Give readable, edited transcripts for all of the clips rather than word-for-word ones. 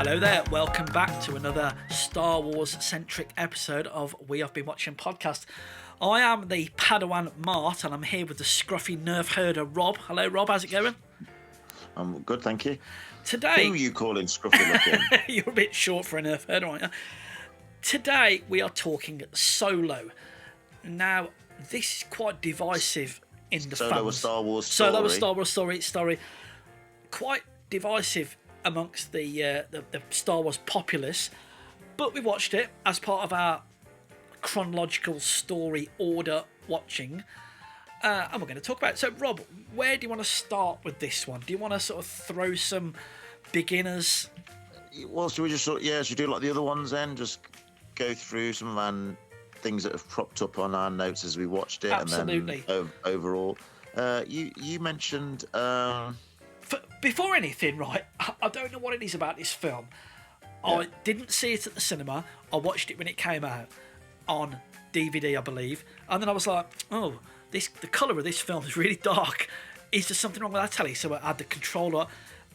Hello there, welcome back to another Star Wars-centric episode of We Have Been Watching Podcast. I am the Padawan Mart, and I'm here with the scruffy nerf herder Rob. Hello Rob, how's it going? I'm good, thank you. Today... Who are you calling scruffy looking? You're a bit short for a nerf herder, aren't you? Today we are talking Solo. Now, this is quite divisive in the Solo, fans. a Star Wars story. Solo, a Star Wars story. Quite divisive amongst the Star Wars populace, but we watched it as part of our chronological story order watching, and we're going to talk about it. So, Rob, where do you want to start with this one? Do you want to sort of throw some beginners? Well, should we just should we do like the other ones then? Just go through some of our things that have cropped up on our notes as we watched it. Absolutely. And then overall, you mentioned. Before anything, right, I don't know what it is about this film. Yeah. I didn't see it at the cinema. I watched it when it came out on DVD, I believe. And then I was like, oh, the colour of this film is really dark. Is there something wrong with that telly? So I had the controller.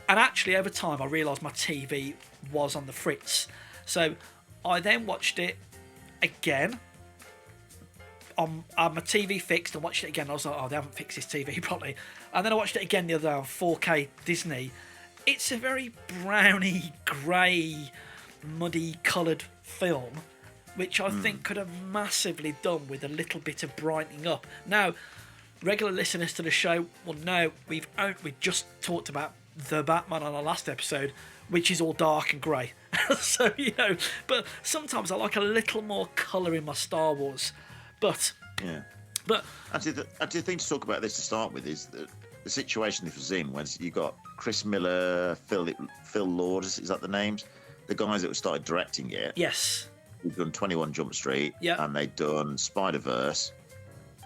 And actually, over time, I realised my TV was on the fritz. So I then watched it again. I had my TV fixed and watched it again. I was like, oh, they haven't fixed this TV properly. And then I watched it again the other day on 4K Disney. It's a very browny, grey, muddy coloured film, which I think could have massively done with a little bit of brightening up. Now, regular listeners to the show will know we just talked about The Batman on our last episode, which is all dark and grey. So, but sometimes I like a little more colour in my Star Wars. But actually, the thing to talk about this to start with is the situation this was in when you got Chris Miller, Phil Lord, is that the names? The guys that started directing it. Yes. They've done 21 Jump Street, and they'd done Spider-Verse,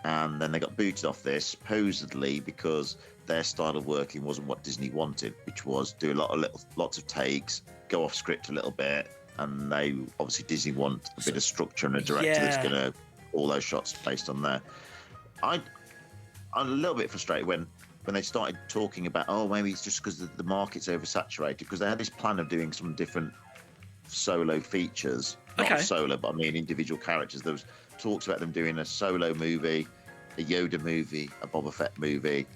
and then they got booted off this supposedly because their style of working wasn't what Disney wanted, which was do lots of takes, go off script a little bit, and they obviously Disney want a bit of structure and a director that's going to all those shots based on there. I'm a little bit frustrated when they started talking about, oh, maybe it's just because the market's oversaturated, because they had this plan of doing some different Solo features. Not Solo, but I mean individual characters. There was talks about them doing a Solo movie, a Yoda movie, a Boba Fett movie.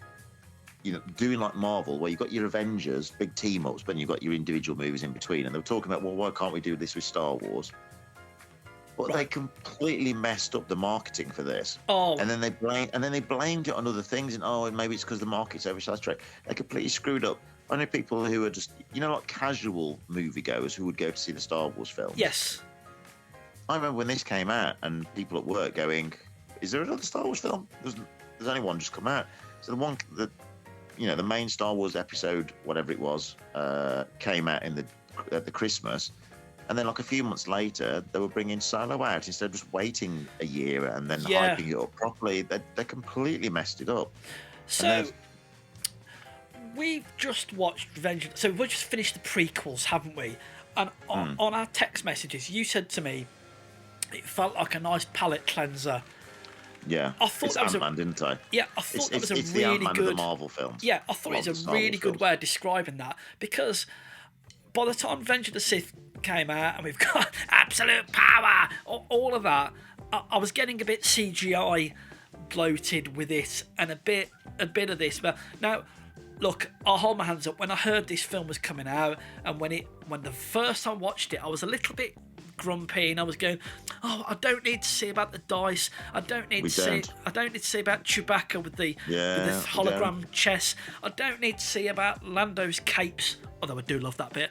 Doing like Marvel, where you've got your Avengers, big team-ups, but you've got your individual movies in between. And they were talking about, well, why can't we do this with Star Wars? But they completely messed up the marketing for this. Oh. And then they blamed it on other things, and maybe it's because the market's oversaturated. They completely screwed up. I know people who are just, like casual moviegoers who would go to see the Star Wars films. Yes. I remember when this came out, and people at work going, "Is there another Star Wars film?" There's only one just come out. So the main Star Wars episode, whatever it was, came out at the Christmas. And then, like a few months later, they were bringing Solo out instead of just waiting a year and then hyping it up properly. They completely messed it up. So we've just watched Revenge. So we've just finished the prequels, haven't we? And on our text messages, you said to me, it felt like a nice palate cleanser. Yeah, I thought that was Ant-Man, didn't I? Yeah, I thought that was a it's really the Ant-Man good. Of the Marvel films. Yeah, I thought it was a really good way of describing that, because by the time Revenge of the Sith came out and we've got absolute power, all of that, I was getting a bit CGI bloated with it and a bit of this. But now, look, I'll hold my hands up. When I heard this film was coming out, and when the first time I watched it, I was a little bit grumpy, and I was going, oh, I don't need to see about the dice. I don't need to see about Chewbacca with the hologram chess. I don't need to see about Lando's capes, although I do love that bit.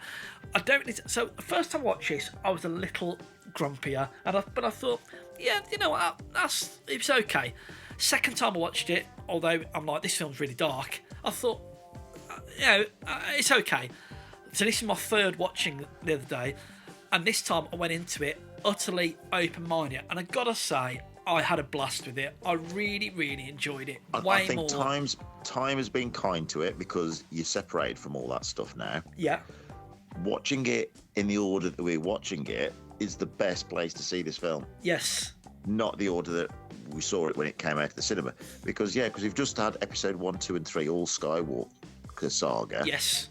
I don't need to. So the first time I watched this, I was a little grumpier, but I thought, yeah, it was okay. Second time I watched it, although I'm like, this film's really dark, I thought, it's okay. So this is my third watching the other day, and this time I went into it utterly open-minded, and I gotta say, I had a blast with it. I really, really enjoyed it. I think time has been kind to it, because you're separated from all that stuff now. Yeah. Watching it in the order that we're watching it is the best place to see this film. Yes. Not the order that we saw it when it came out of the cinema. Because we've just had episode 1, 2, and 3, all Skywalker saga. Yes.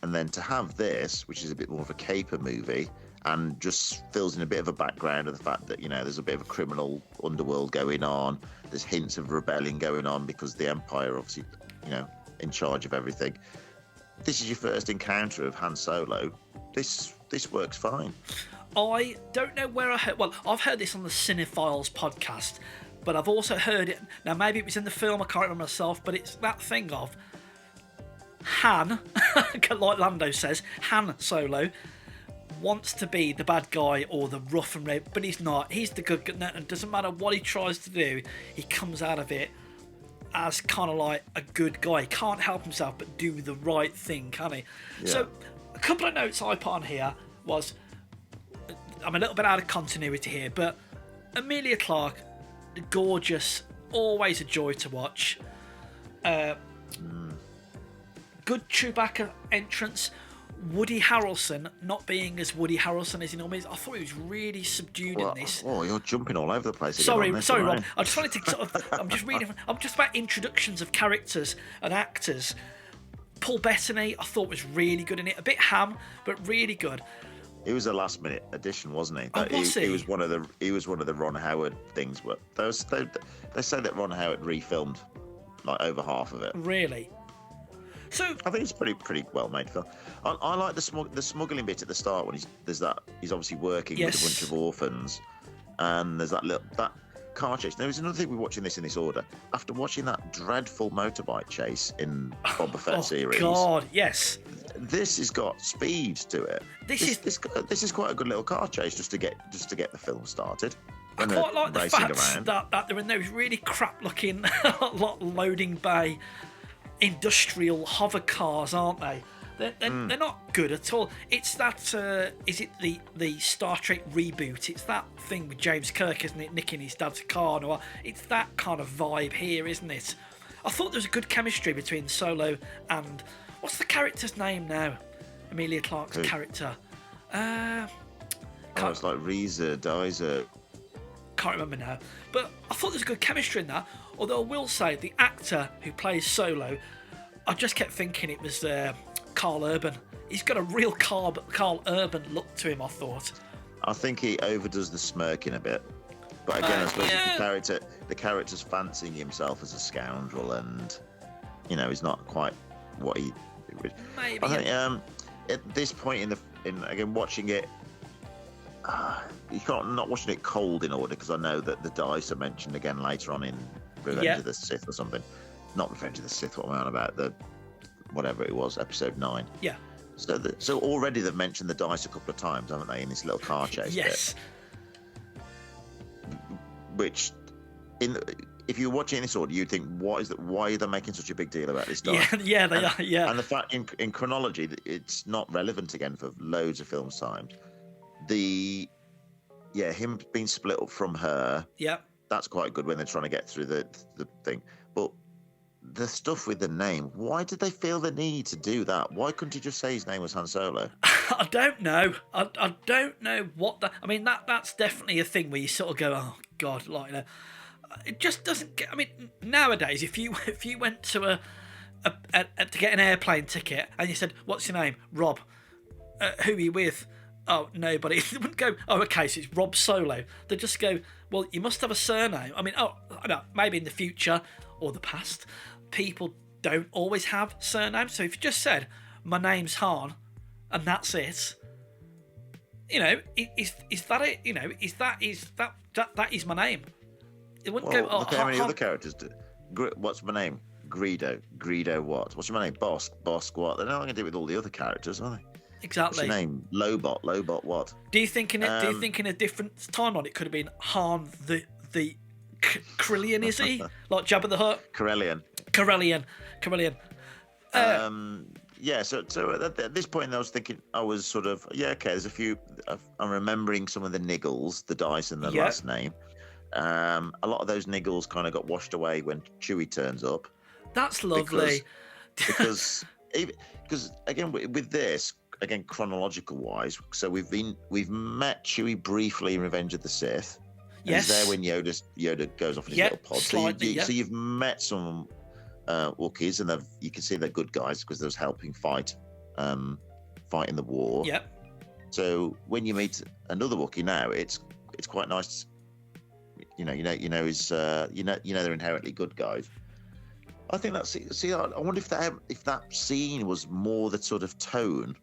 And then to have this, which is a bit more of a caper movie, and just fills in a bit of a background of the fact that, there's a bit of a criminal underworld going on. There's hints of rebellion going on because the Empire, obviously, in charge of everything. This is your first encounter of Han Solo. This works fine. I don't know where I heard... Well, I've heard this on the Cinephiles podcast, but I've also heard it... Now, maybe it was in the film, I can't remember myself, but it's that thing of Han, like Lando says, Han Solo wants to be the bad guy or the rough and ready, but he's not. He's the good guy, and it doesn't matter what he tries to do, he comes out of it as kind of like a good guy. He can't help himself but do the right thing, can he? Yeah. So a couple of notes I put on here was, I'm a little bit out of continuity here, but Emilia Clarke, gorgeous, always a joy to watch. Good Chewbacca entrance. Woody Harrelson not being as Woody Harrelson as he normally is. I thought he was really subdued in this. Oh, you're jumping all over the place. Sorry, Rob. I just wanted to sort of... I'm just about introductions of characters and actors. Paul Bettany, I thought was really good in it. A bit ham, but really good. He was a last-minute addition, wasn't he? Was he? He was one of the Ron Howard things. But they say that Ron Howard refilmed like over half of it. Really? So I think it's pretty well made film. I like the smuggling bit at the start when he's obviously working with a bunch of orphans, and there's that car chase. There was another thing we're watching this in this order. After watching that dreadful motorbike chase in Boba Fett series. Oh God, yes. This has got speed to it. This is quite a good little car chase just to get the film started. I quite like the fact that they're in those really crap-looking loading bay industrial hover cars, aren't they? They're not good at all. It's that is it the Star Trek reboot? It's that thing with James Kirk, isn't it? Nicking his dad's car and all. It's that kind of vibe here, isn't it? I thought there was a good chemistry between Solo and what's the character's name now? Emilia Clarke's character. It's like Reza Dizer. Can't remember now, but I thought there was good chemistry in that. Although I will say the actor who plays Solo, I just kept thinking it was Carl Urban. He's got a real Carl Urban look to him, I thought. I think he overdoes the smirking a bit, but again, I suppose the character's fancying himself as a scoundrel, and he's not quite what he. Maybe. I think at this point in again watching it. You can't not watching it cold in order because I know that the dice are mentioned again later on in Revenge of the Sith or something. Not Revenge of the Sith. What am I on about? Whatever it was, episode 9. Yeah. So already they've mentioned the dice a couple of times, haven't they, in this little car chase? Yes. Bit. Which, if you're watching this order, you'd think, why are they making such a big deal about this dice? Yeah, they are. Yeah. And the fact in chronology, it's not relevant again for loads of film times. Him being split up from her. Yeah. That's quite good when they're trying to get through the thing. But the stuff with the name, why did they feel the need to do that? Why couldn't he just say his name was Han Solo? I don't know. I don't know what I mean, that's definitely a thing where you sort of go, oh God, it just doesn't get. I mean, nowadays, if you went to to get an airplane ticket and you said, "What's your name?" Rob. Who are you with? Oh, nobody. They wouldn't go, oh, okay, so it's Rob Solo. They'd just go, well, you must have a surname. I mean, I know, maybe in the future or the past, people don't always have surnames. So if you just said, my name's Han, and that's it, is that it? That is my name. It wouldn't go, look how many other characters do. What's my name? Greedo what? What's my name? Bosk what? They're not going to do it with all the other characters, are they? Exactly. What's your name? Lobot what? Do you think in a different timeline it could have been Han the Corellian, is he? Like Jabba the Hutt? Corellian. So at this point I was thinking, okay, there's a few, I'm remembering some of the niggles, the dice and the last name. A lot of those niggles kind of got washed away when Chewie turns up. That's lovely. Because again, with this, again, chronological wise, so we've met Chewie briefly in Revenge of the Sith. Yes. He's there when Yoda goes off in his little pod. So you've met some Wookiees, and you can see they're good guys because they was helping fight fighting the war. Yep. So when you meet another Wookiee now, it's quite nice. They're inherently good guys. I think that's. See, I wonder if that scene was more the sort of tone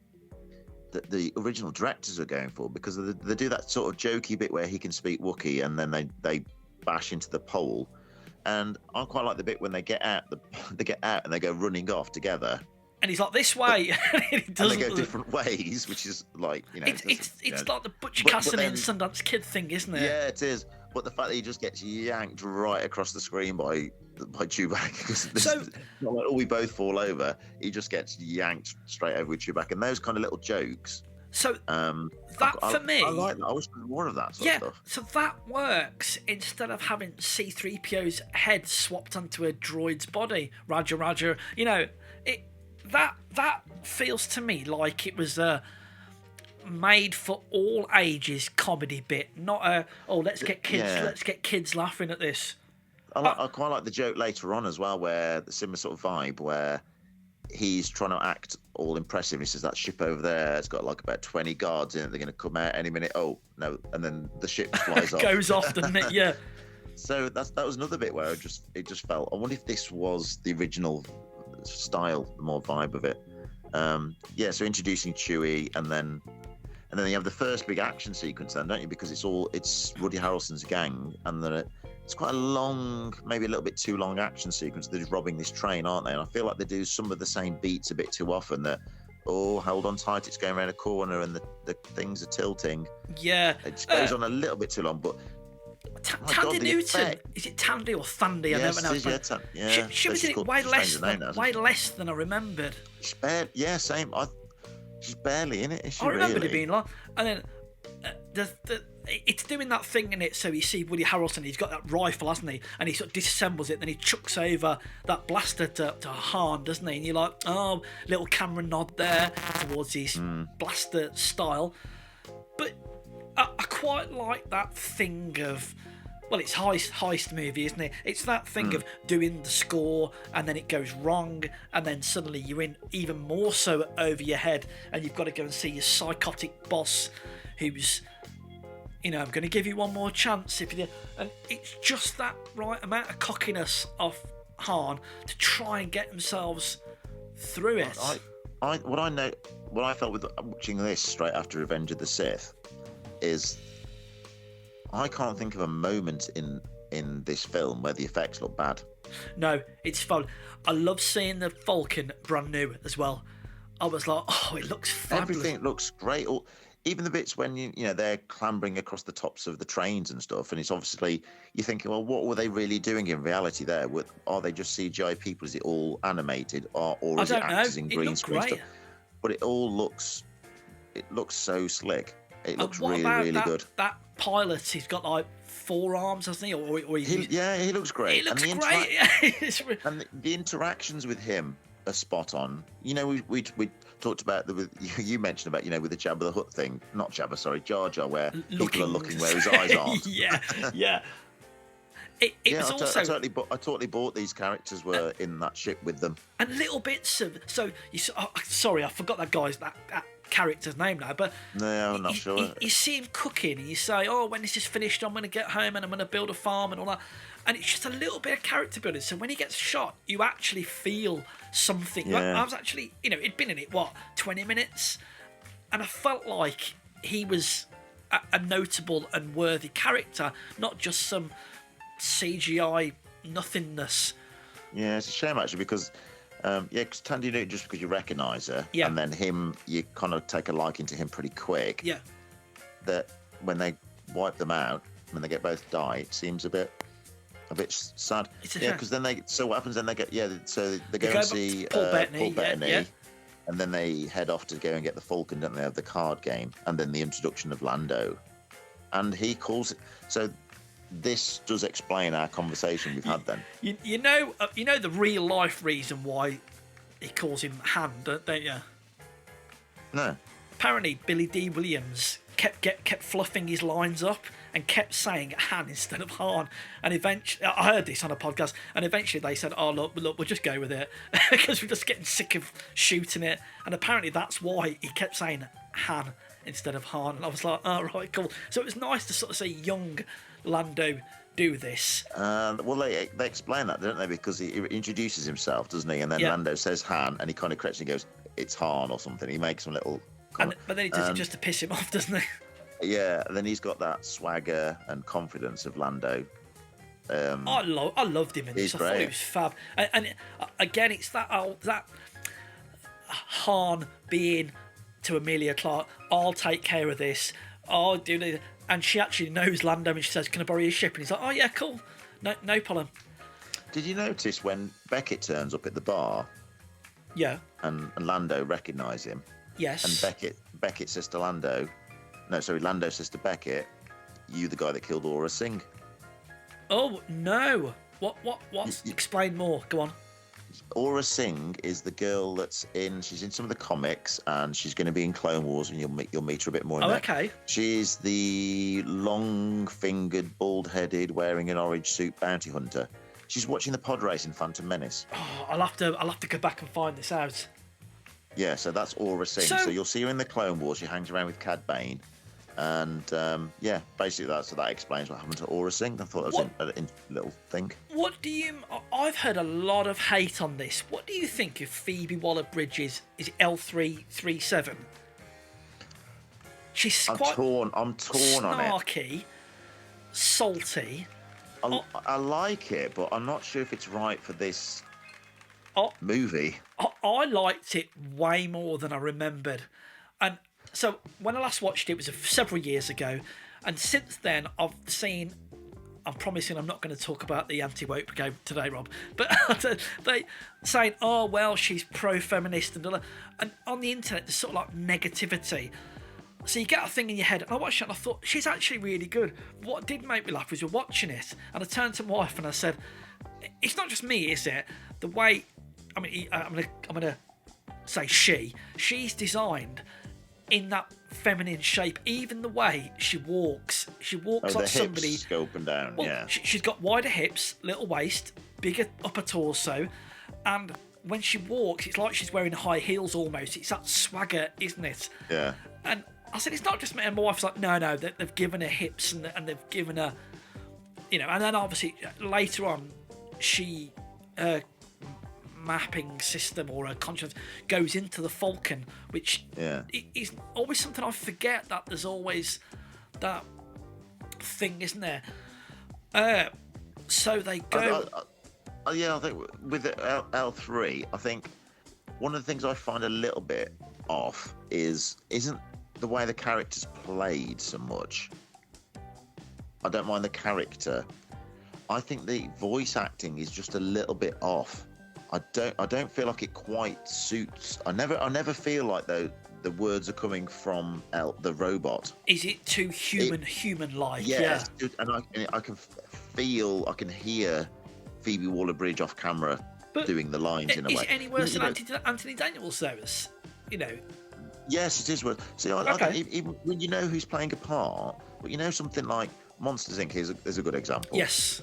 that the original directors are going for, because they do that sort of jokey bit where he can speak Wookiee and then they bash into the pole, and I quite like the bit when they get out and they go running off together. And he's like, this way. And they go different ways, which is like, It's like the Butch Cassidy and Sundance Kid thing, isn't it? Yeah, it is. But the fact that he just gets yanked right across the screen by Chewbacca, so not like, we both fall over. He just gets yanked straight over with Chewbacca, and those kind of little jokes. So for me, I like that. I wish there was more of that sort of stuff. So that works instead of having C-3PO's head swapped onto a droid's body. Roger. That feels to me like it was a made for all ages comedy bit, not a let's get kids laughing at this. I quite like the joke later on as well, where the similar sort of vibe where he's trying to act all impressive. He says that ship over there, it's got like about 20 guards in it. They're going to come out any minute. Oh no! And then the ship flies off. Goes off, doesn't it? Yeah. So that was another bit where it just felt. I wonder if this was the original style, the more vibe of it. So introducing Chewie, and then you have the first big action sequence then, don't you? Because it's Woody Harrelson's gang, and then it's quite a long, maybe a little bit too long action sequence. They're just robbing this train, aren't they? And I feel like they do some of the same beats a bit too often. That hold on tight, it's going around a corner and the things are tilting. Yeah, it just goes on a little bit too long. But Tandy Newton, is it Tandy or Thandy? Yes, I don't know. She was in it way less than I remembered. Same. She's barely in it. Is she? I remembered really? it being long, and then it's doing that thing in it. So you see Woody Harrelson, he's got that rifle, hasn't he? And he sort of disassembles it, then he chucks over that blaster to Han, doesn't he? And you're like, oh, little camera nod there towards his blaster style. But I quite like that thing of, well, it's heist movie, isn't it? It's that thing of doing the score and then it goes wrong, and then suddenly you're in even more so over your head, and you've got to go and see your psychotic boss who's, I'm going to give you one more chance if you do. And it's just that right amount of cockiness off Han to try and get themselves through it. What I felt with watching this straight after Revenge of the Sith is, I can't think of a moment in this film where the effects look bad. No, it's fun. I love seeing the Falcon brand new as well. I was like, it looks fabulous. Everything looks great. Even the bits when they're clambering across the tops of the trains and stuff, and it's obviously, you're thinking, well, what were they really doing in reality there? Are they just CGI people? Is it all animated, or is it actors in green screen stuff? But it looks so slick. It looks really, really good. That pilot, he's got like 4 arms, hasn't he? He looks great. He looks great. And the interactions with him are spot on. We talked about you mentioned about with the Jabba the Hutt thing, not Jabba, sorry, Jar Jar, where people are looking where his eyes aren't. yeah. I totally bought these characters were in that ship with them. And little bits of sorry, I forgot that guy's that character's name now, but no, I'm not sure. You see him cooking, and you say, when this is finished, I'm going to get home and I'm going to build a farm and all that. And it's just a little bit of character building. So when he gets shot, you actually feel something. Yeah. Like, I was actually, it'd been in it 20 minutes, and I felt like he was a notable and worthy character, not just some CGI nothingness. Yeah, it's a shame actually, because because Tandy Newton, just because you recognise her, and then him, you kind of take a liking to him pretty quick. Yeah. That when they wipe them out, when they get both die, it seems a bit sad. Because then so what happens? Then they get so they go and see Paul Bettany, and then they head off to go and get the Falcon. Don't they have the card game, and then the introduction of Lando, and he calls it so. This does explain our conversation we've had then. You know the real life reason why he calls him Han, don't you? No. Apparently, Billy D. Williams kept fluffing his lines up and kept saying Han instead of Han. And eventually, I heard this on a podcast, and eventually they said, "Oh look, we'll just go with it," because we're just getting sick of shooting it. And apparently that's why he kept saying Han instead of Han. And I was like, "Oh right, cool." So it was nice to sort of see young Lando do this. Well, they explain that, don't they? Because he introduces himself, doesn't he? And then Lando says Han, and he kind of corrects and goes, "It's Han" or something. He makes some little. But then he does it just to piss him off, doesn't he? Yeah, and then he's got that swagger and confidence of Lando. I loved him in this. I thought he was fab. And again, it's that Han being to Emilia Clarke, "I'll take care of this. I'll do this." And she actually knows Lando, and she says, "Can I borrow your ship?" And he's like, "Oh yeah, cool, no problem." Did you notice when Beckett turns up at the bar? Yeah. And Lando recognise him. Yes. And Beckett says to Lando, Lando says to Beckett, "You the guy that killed Aura Singh." Oh no! What? Explain more. Go on. Aura Singh is the girl she's in some of the comics, and she's going to be in Clone Wars, and you'll meet her a bit more. Okay. She's the long-fingered, bald-headed, wearing an orange suit bounty hunter. She's watching the pod race in Phantom Menace. Oh, I'll have to go back and find this out. Yeah, so that's Aura Singh. So you'll see her in the Clone Wars. She hangs around with Cad Bane. And basically that explains what happened to Aura Singh. I thought that was a little thing. I've heard a lot of hate on this. What do you think of Phoebe Waller-Bridge's? Is it L337? I'm torn on it. Snarky, salty. I like it, but I'm not sure if it's right for this movie. I liked it way more than I remembered. And so when I last watched it was several years ago, and since then I'm promising I'm not going to talk about the anti-woke brigade today, Rob, but they saying, "Oh well, she's pro-feminist," and on the internet there's sort of like negativity. So you get a thing in your head, and I watched it and I thought, she's actually really good. What did make me laugh was we're watching it, and I turned to my wife and I said, "It's not just me, is it? The way, I'm gonna say she's designed in that feminine shape. Even the way she walks like somebody. Hips go up and down. Well, yeah. She's got wider hips, little waist, bigger upper torso, and when she walks, it's like she's wearing high heels almost. It's that swagger, isn't it? Yeah. And I said, it's not just me. And my wife's like, no, they've given her hips and they've given her, and then obviously later on, her mapping system or her conscience goes into the Falcon, which is always something I forget, that there's always that thing, isn't there? So they go. I think with the L3, I think one of the things I find a little bit off isn't the way the character's played so much. I don't mind the character. I think the voice acting is just a little bit off. I don't feel like it quite suits. I never feel like the words are coming from the robot. Is it too human-like? Yes, yeah. And I can hear Phoebe Waller-Bridge off camera doing the lines in a way. Is it any worse than Anthony Daniels, though? Yes, it is worse. See, I think even when you know who's playing a part, but something like Monsters Inc. is a good example. Yes.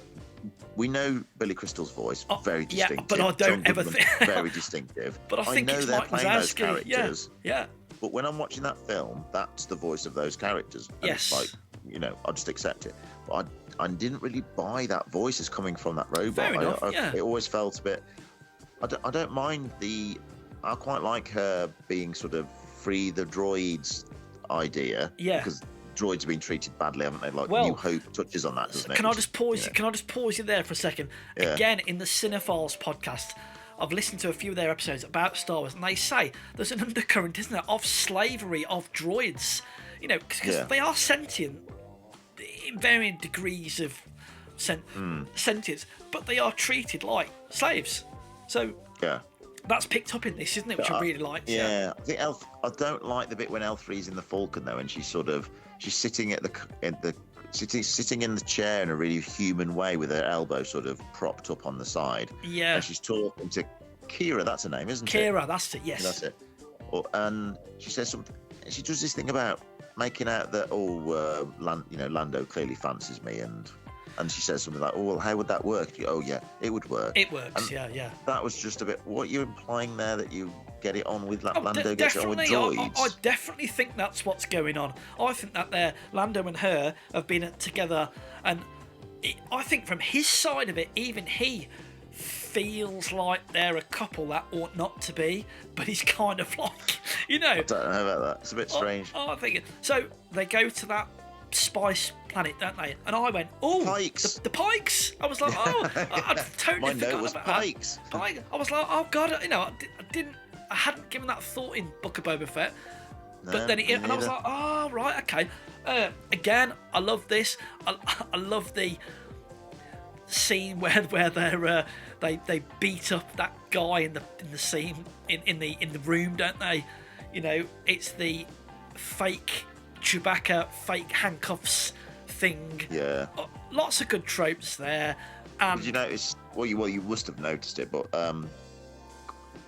We know Billy Crystal's voice, very distinctive. Yeah, but I don't ever think... very distinctive. But I think know it's they're Mike playing those Wazowski. characters. Yeah. But when I'm watching that film, that's the voice of those characters. And yes. It's like, I'll just accept it. But I didn't really buy that voice as coming from that robot. Fair enough, It always felt a bit... I don't mind I quite like her being sort of free the droids idea. Yeah. Because droids have been treated badly, haven't they? New Hope touches on that, doesn't it? Can I just pause you there for a second? Yeah. Again, in the Cinephiles podcast, I've listened to a few of their episodes about Star Wars, and they say there's an undercurrent, isn't there, of slavery of droids. Because they are sentient in varying degrees of sentience, but they are treated like slaves. So that's picked up in this, isn't it? Which I really like. Yeah, I think I don't like the bit when L3's in the Falcon though, and she's sitting sitting in the chair in a really human way with her elbow sort of propped up on the side. Yeah. And she's talking to Kira. That's her name, isn't it? Kira, that's it. Yes. That's it. And she says something. she does this thing about making out that Lando clearly fancies me, and she says something like, "Oh, well, how would that work?" Oh, yeah, it would work. It works, and yeah. That was just a bit. What you're implying there, that you get it on with Lando gets it on with droids. I definitely think that's what's going on. I think that Lando and her have been together, and I think from his side of it, even he feels like they're a couple that ought not to be, but he's kind of like, I don't know about that. It's a bit strange. I think so. They go to that spice planet, don't they? And I went, oh, Pikes. The Pikes. I was like, oh, I'd totally forgotten about Pikes. that. I was like, oh god, I hadn't given that thought in Book of Boba Fett. But then and I was like, oh right, okay. Again, I love this. I love the scene where they beat up that guy in the scene in the room, don't they? It's the fake Chewbacca, fake handcuffs thing. Yeah. Lots of good tropes there. Did you notice? Well, you must have noticed it, but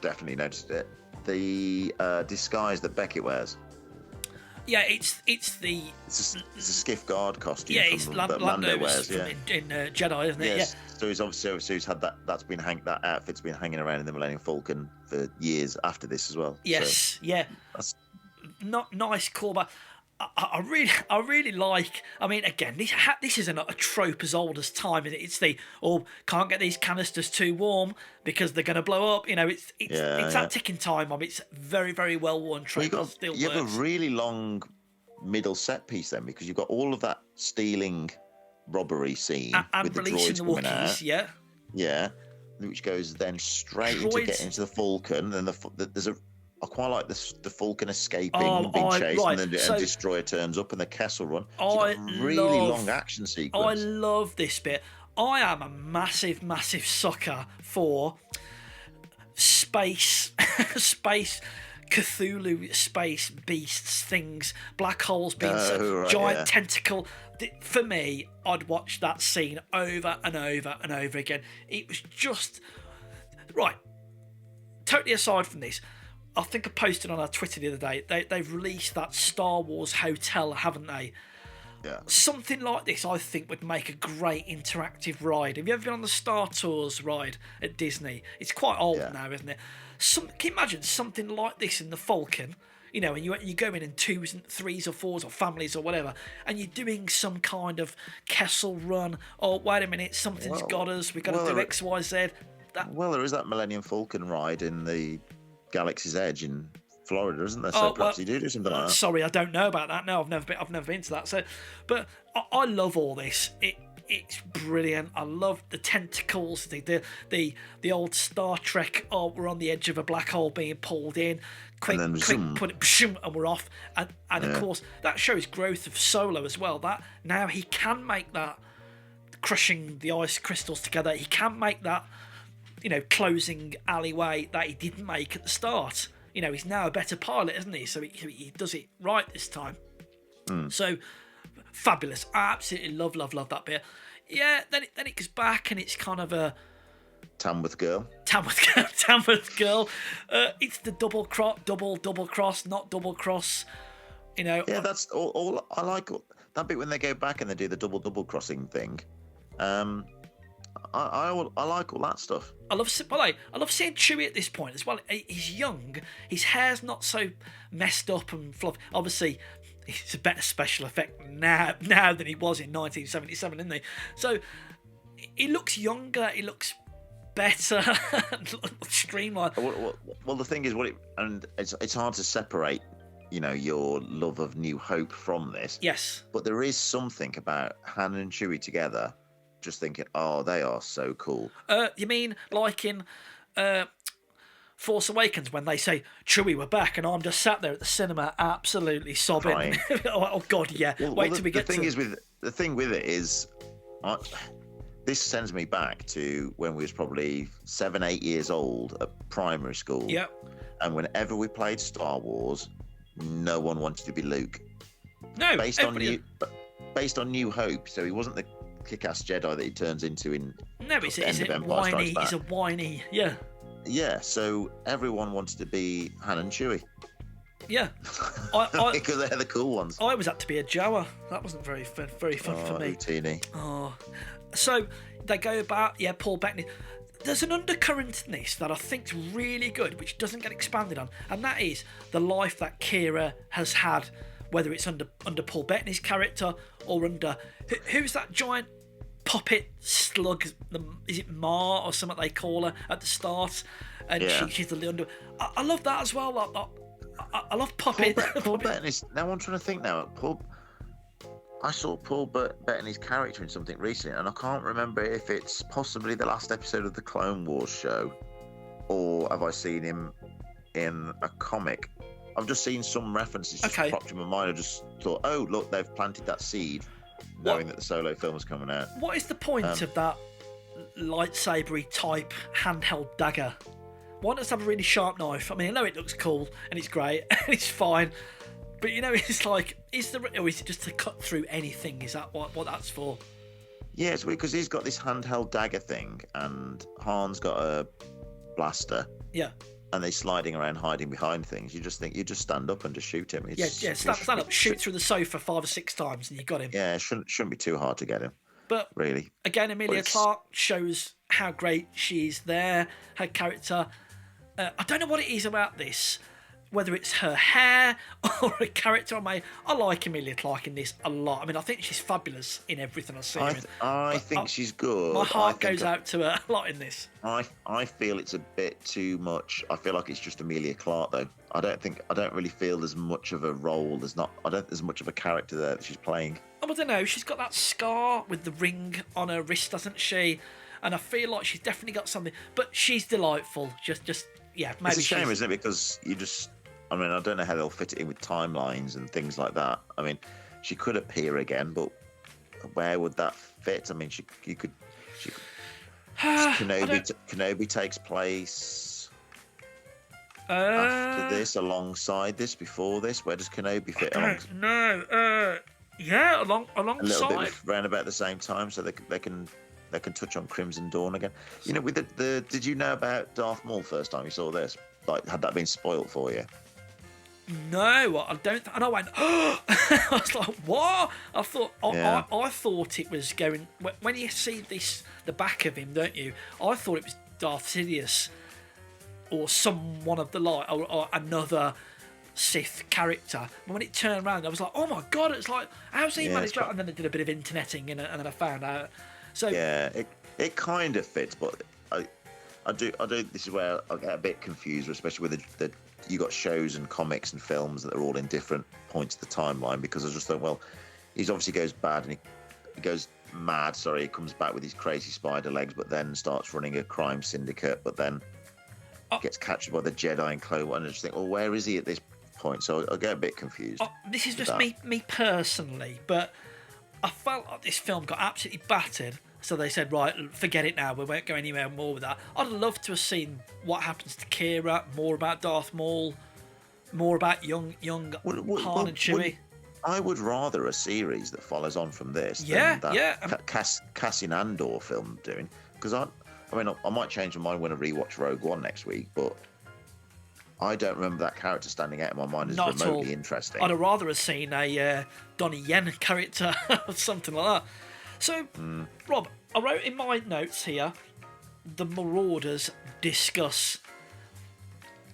definitely noticed it. The disguise that Beckett wears. Yeah, it's a skiff guard costume. Yeah, it's Lando wears. In Jedi, isn't it? Yes. Yeah. So he's had that. That outfit's been hanging around in the Millennium Falcon for years after this as well. Yes. So yeah. That's not nice callback. I really like. I mean, again, this isn't a trope as old as time. It's can't get these canisters too warm because they're going to blow up. It's that ticking time bomb. It's very, very well worn trope. You have a really long middle set piece then, because you've got all of that stealing robbery scene and with the releasing droids the coming wookies, out. Yeah, which goes then straight into getting into the Falcon. And I quite like the Falcon escaping and being chased, and then a destroyer turns up and the Kessel Run. Really long action sequence. I love this bit. I am a massive, massive sucker for space Cthulhu, space beasts, things, black holes being giant tentacle. For me, I'd watch that scene over and over and over again. It was just right. Totally aside from this, I think I posted on our Twitter the other day, they've released that Star Wars hotel, haven't they? Yeah. Something like this, I think, would make a great interactive ride. Have you ever been on the Star Tours ride at Disney? It's quite old now, isn't it? Can you imagine something like this in the Falcon? And you go in 2s and 3s or 4s or families or whatever, and you're doing some kind of Kessel Run. Oh, wait a minute, something's got us. We've got to do X, Y, Z. There is that Millennium Falcon ride in the Galaxy's Edge in Florida, isn't there? So perhaps you do something like that. Sorry, I don't know about that. No, I've never been to that. So, but I love all this. It's brilliant. I love the tentacles, the old Star Trek. Oh, we're on the edge of a black hole being pulled in. Quick, put it, and we're off. And of course, that shows growth of Solo as well. That now he can make that crushing the ice crystals together. He can make that. Closing alleyway that he didn't make at the start. He's now a better pilot, isn't he? So he does it right this time. So fabulous. I absolutely love that bit. Yeah, then it goes back and it's kind of a Tamworth girl. It's the double cross, not double cross. Yeah, that's all. I like that bit when they go back and they do the double crossing thing. I like all that stuff. I love seeing Chewie at this point as well. He's young. His hair's not so messed up and fluffy. Obviously, it's a better special effect now than he was in 1977, isn't he? So he looks younger. He looks better, streamlined. Well, the thing is, it's hard to separate, your love of New Hope from this. Yes. But there is something about Han and Chewie together. Just thinking, oh, they are so cool. You mean like in Force Awakens when they say, Chewie, we're back, and I'm just sat there at the cinema absolutely sobbing. Oh, God, yeah. Wait till we get to... The thing with it is, this sends me back to when we was probably 7, 8 years old at primary school. Yep. And whenever we played Star Wars, no one wanted to be Luke. No, based on New Hope, so he wasn't the kick-ass Jedi that he turns into in he's a whiny, yeah, so everyone wanted to be Han and Chewie. Yeah. Because they're the cool ones. I was had to be a Jawa. That wasn't very fun for me. Routine. Oh. So they go about, Paul Bettany. There's an undercurrent in this that I think's really good, which doesn't get expanded on, and that is the life that Kira has had, whether it's under Paul Bettany's character or under who's that giant puppet slug? Is it Ma or something they call her at the start? And she's the under. I love that as well. I love puppet. Paul Bettany's. Now I'm trying to think now. I saw Paul Bettany's character in something recently, and I can't remember if it's possibly the last episode of the Clone Wars show, or have I seen him in a comic? I've just seen some references just popped in my mind. I just thought, oh, look, they've planted that seed, knowing that the Solo film is coming out. What is the point of that lightsabery type handheld dagger? Why not have a really sharp knife? I mean, I know it looks cool, and it's great, and it's fine. But it's like, or is it just to cut through anything? Is that what that's for? Yeah, it's weird because he's got this handheld dagger thing, and Han's got a blaster. Yeah. And they're sliding around, hiding behind things. You just think you just stand up and just shoot him. Stand up, shoot through the sofa 5 or 6 times, and you got him. Yeah, it shouldn't be too hard to get him. But really, again, Emilia Clarke shows how great she is there. Her character. I don't know what it is about this. Whether it's her hair or her character, I like Emilia Clarke in this a lot. I mean, I think she's fabulous in everything I see. I think she's good. My heart goes out to her a lot in this. I feel it's a bit too much. I feel like it's just Emilia Clarke though. I don't really feel there's much of a role. There's much of a character there that she's playing. I don't know. She's got that scar with the ring on her wrist, doesn't she? And I feel like she's definitely got something. But she's delightful. Maybe it's a shame, isn't it? Because I don't know how they'll fit it in with timelines and things like that. I mean, she could appear again, but where would that fit? I mean, Kenobi takes place after this, alongside this, before this. Where does Kenobi fit? No. Alongside. A little bit around about the same time, so they can touch on Crimson Dawn again. With did you know about Darth Maul first time you saw this? Like, had that been spoilt for you? No, I don't. And I went, oh! I was like, what? I thought it was going. When you see the back of him, don't you? I thought it was Darth Sidious or someone of the light or another Sith character. But when it turned around, I was like, oh my god! It's like, how's he managed that? And then I did a bit of interneting, and then I found out. So yeah, it kind of fits, but I do. This is where I get a bit confused, especially with the you got shows and comics and films that are all in different points of the timeline. Because I just thought, well, he obviously goes bad and he goes mad. Sorry, he comes back with his crazy spider legs, but then starts running a crime syndicate. But then gets captured by the Jedi and Clone Wars. And I just think, well, where is he at this point? So I get a bit confused. This is just me personally, but I felt like this film got absolutely battered. So they said, right, forget it now. We won't go anywhere more with that. I'd love to have seen what happens to Kira, more about Darth Maul, more about young Han and Chewie. I would rather a series that follows on from this than that Cassian Andor film doing. Because I might change my mind when I rewatch Rogue One next week, but I don't remember that character standing out in my mind as remotely interesting. I'd have rather have seen a Donnie Yen character or something like that. So, Rob, I wrote in my notes here, the Marauders discuss.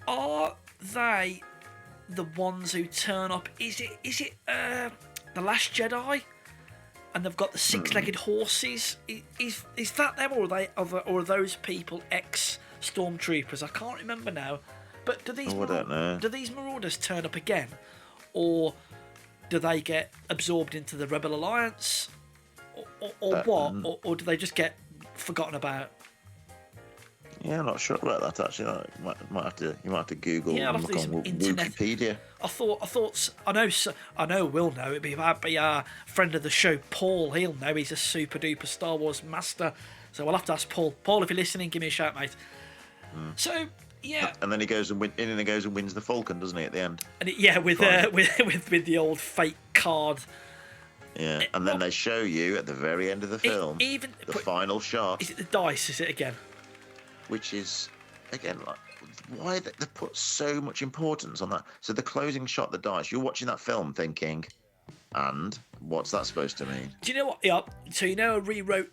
Are they the ones who turn up? Is it The Last Jedi? And they've got the 6-legged horses? Is that them, or are those people ex-stormtroopers? I can't remember now. But do these Marauders turn up again? Or do they get absorbed into the Rebel Alliance? Or what? Or do they just get forgotten about? Yeah, I'm not sure about that actually. You might have to Google. Yeah, I'll have to do some internet. Wikipedia. I know Will know. It'd be our friend of the show, Paul. He'll know. He's a super duper Star Wars master. So we'll have to ask Paul. Paul, if you're listening, give me a shout, mate. So yeah. And then he goes and wins the Falcon, doesn't he? At the end. And with the old fake card. Yeah, and then they show you at the very end of the film the final shot. Is it the dice? Is it again? Which is again why they put so much importance on that. So the closing shot, the dice. You're watching that film thinking, and what's that supposed to mean? Do you know what? Yeah. So I rewrote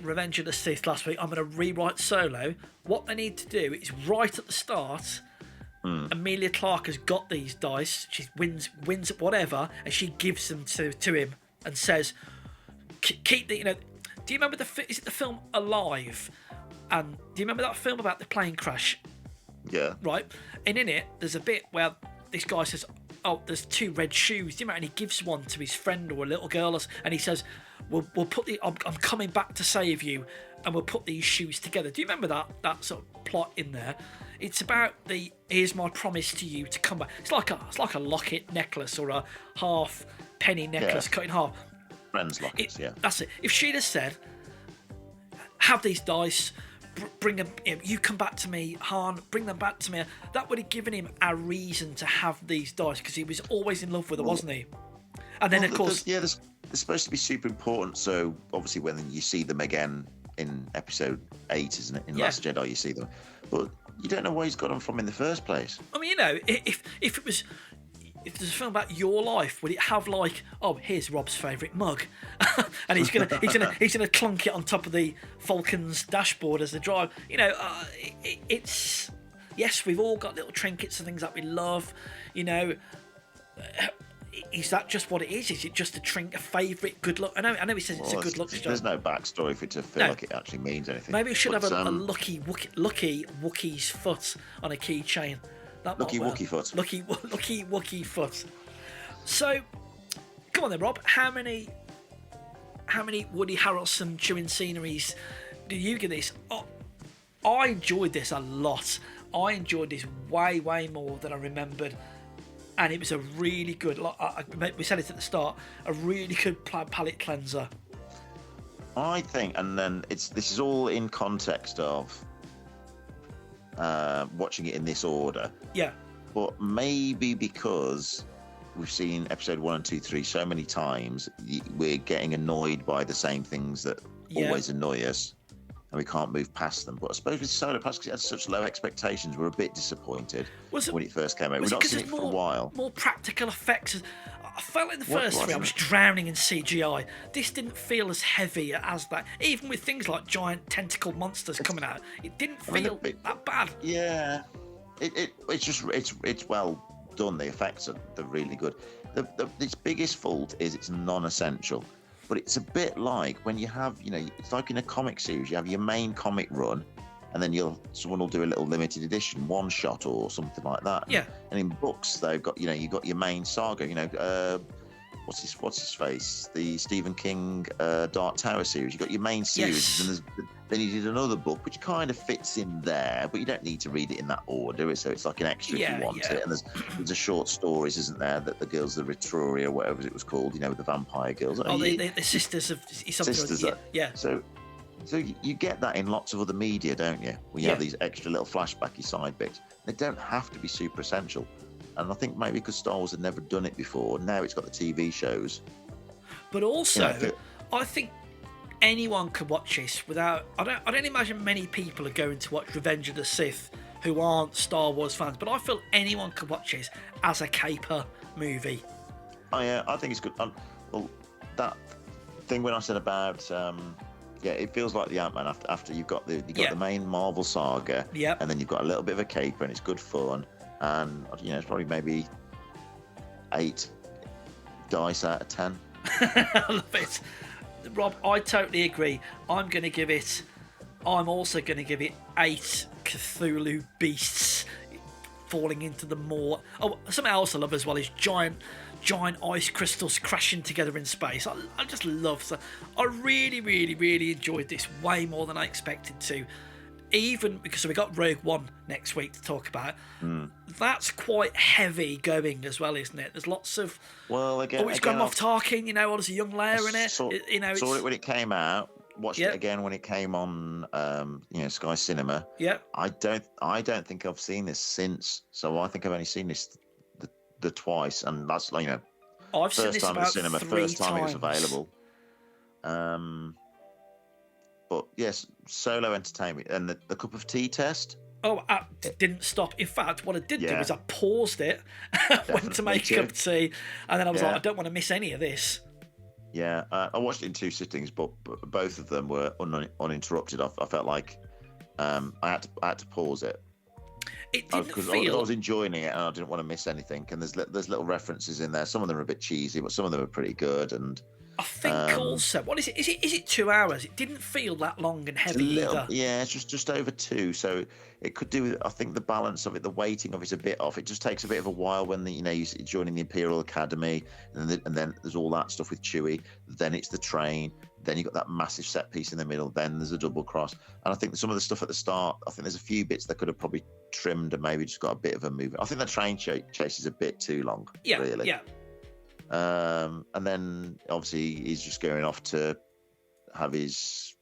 Revenge of the Sith last week. I'm going to rewrite Solo. What they need to do is right at the start. Emilia Clarke has got these dice. She wins at whatever, and she gives them to him and says, "Keep the." Do you remember is it the film Alive? And do you remember that film about the plane crash? Yeah. Right. And in it, there's a bit where this guy says, "Oh, there's 2 red shoes." Do you remember? And he gives one to his friend or a little girl, and he says, "We'll put I'm coming back to save you, and we'll put these shoes together." Do you remember that sort of plot in there? It's about here's my promise to you to come back. It's like a locket necklace or a half penny necklace cut in half. Friends lockets, yeah. That's it. If she'd have said, "Have these dice, bring them. You come back to me, Han. Bring them back to me," that would have given him a reason to have these dice because he was always in love with her, wasn't he? And then of course, they're supposed to be super important. So obviously, when you see them again in Episode 8, isn't it? In Last Jedi, you see them, but you don't know where he's got them from in the first place. I mean, if there's a film about your life, would it have like, "Oh, here's Rob's favourite mug," and he's gonna clunk it on top of the Falcon's dashboard as they drive? It's yes, we've all got little trinkets and things that we love. Is that just what it is? Is it just a favourite good luck? I know he says it's a good luck charm. There's no backstory for it to feel like it actually means anything. Maybe it should have a lucky Wookiee's foot on a keychain. Lucky Wookiee foot. Lucky Wookiee foot. So, come on then, Rob. How many Woody Harrelson chewing sceneries do you give this? Oh, I enjoyed this a lot. I enjoyed this way more than I remembered. And it was a really good, we said it at the start, a really good palate cleanser. I think, and then this is all in context of watching it in this order. Yeah. But maybe because we've seen Episode 1 and 2, 3 so many times, we're getting annoyed by the same things that always annoy us, and we can't move past them. But I suppose with Solo Pass, because it had such low expectations, we're a bit disappointed when it first came out. We've not seen it for a while. More practical effects. I felt in the first 3 I was drowning in CGI. This didn't feel as heavy as that. Even with things like giant tentacled monsters coming out, it didn't feel that bad. Yeah, it's well done. The effects they're really good. Its biggest fault is it's non-essential. But it's a bit like when you have, it's like in a comic series, you have your main comic run, and then someone will do a little limited edition one shot or something like that. Yeah. And in books, they've got, you got your main saga. What's his face? The Stephen King Dark Tower series. You got your main series, and then you did another book which kind of fits in there, but you don't need to read it in that order. So it's like an extra if you want it. And there's a short stories, isn't there, that the girls, the Retruria or whatever it was called, with the vampire girls. Oh, the sisters of something. Sisters. Yeah. So you get that in lots of other media, don't you? Where you have these extra little flashbacky side bits. They don't have to be super essential. And I think maybe because Star Wars had never done it before, now it's got the TV shows. But also, I think anyone could watch this without. I don't imagine many people are going to watch Revenge of the Sith who aren't Star Wars fans. But I feel anyone could watch this as a caper movie. Oh yeah, I think it's good. Well, that thing when I said about. It feels like the Ant-Man after you've got the main Marvel saga, and then you've got a little bit of a caper, and it's good fun. And it's probably maybe 8 dice out of 10. I love it, Rob. I totally agree. I'm also going to give it 8 Cthulhu beasts falling into the maw. Oh, something else I love as well is giant ice crystals crashing together in space. I just love that. I really, really, really enjoyed this way more than I expected to. Even because we got Rogue One next week to talk about. That's quite heavy going as well, isn't it? There's lots of it's Grand Moff Tarkin, there's a young Leia in it. Saw it when it came out. Watched it again when it came on Sky Cinema. Yeah. I don't think I've seen this since. So I think I've only seen this the twice, and that's I've seen this about 3 times. First time it was available. But yes, Solo entertainment and the cup of tea test. Oh, I didn't stop. In fact, what I did do is I paused it, went to make a cup of tea, and then I was like, I don't want to miss any of this. Yeah, I watched it in 2 sittings, but both of them were uninterrupted. I felt like I had to pause it. It didn't feel... I was enjoying it, and I didn't want to miss anything. And there's little references in there. Some of them are a bit cheesy, but some of them are pretty good. And I think also, what is it? Is it 2 hours? It didn't feel that long and heavy either. Yeah, it's just over 2. So it could do with, I think, the balance of it, the weighting of it's a bit off. It just takes a bit of a while when you're joining the Imperial Academy, and then there's all that stuff with Chewie. Then it's the train. Then you've got that massive set piece in the middle. Then there's a double cross. And I think some of the stuff at the start, I think there's a few bits that could have probably trimmed and maybe just got a bit of a movement. I think the train chase is a bit too long. Yeah, really. Yeah. And then obviously he's just going off to have his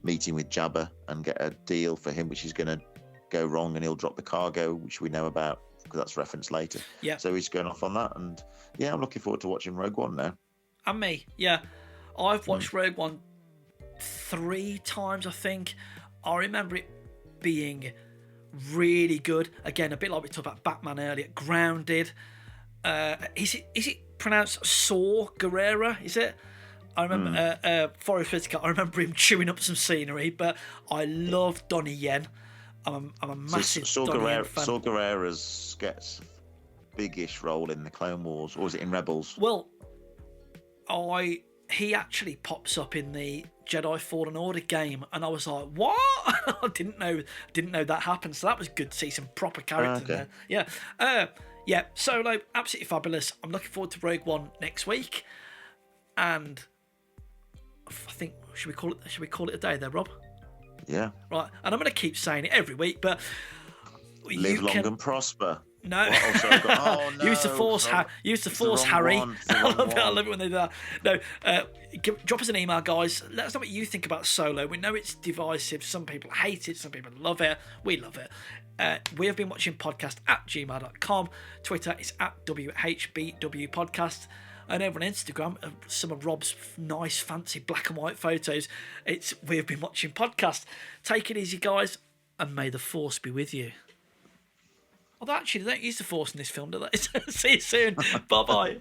meeting with Jabba and get a deal for him, which is going to go wrong, and he'll drop the cargo, which we know about because that's referenced later. Yeah. So he's going off on that, and yeah, I'm looking forward to watching Rogue One now. And me, yeah. I've watched Rogue One 3 times, I think. I remember it being really good. Again, a bit like we talked about Batman earlier. Grounded. Is it pronounced Saw Gerrera? Is it? I remember Forrest Whitaker. I remember him chewing up some scenery. But I love Donnie Yen. I'm a massive Donnie Yen fan. Saw Gerrera gets a big-ish role in the Clone Wars, or was it in Rebels? Well, he actually pops up in the Jedi Fallen Order game, and I was like, what? I didn't know that happened. So that was good to see some proper characters there. Yeah. Yeah, Solo, absolutely fabulous. I'm looking forward to Rogue One next week. And I think should we call it a day there, Rob? Yeah. Right. And I'm gonna keep saying it every week, but live long and prosper. No. Oh, no. Use the Force, Harry. I love it when they do that. No, drop us an email, guys. Let us know what you think about Solo. We know it's divisive. Some people hate it. Some people love it. We love it. We have been watching podcast at gmail.com. Twitter is at WHBW Podcast. And over on Instagram, some of Rob's nice, fancy black and white photos. It's We Have Been Watching Podcast. Take it easy, guys, and may the Force be with you. Although actually, they don't use the Force in this film, do they? See you soon. Bye-bye.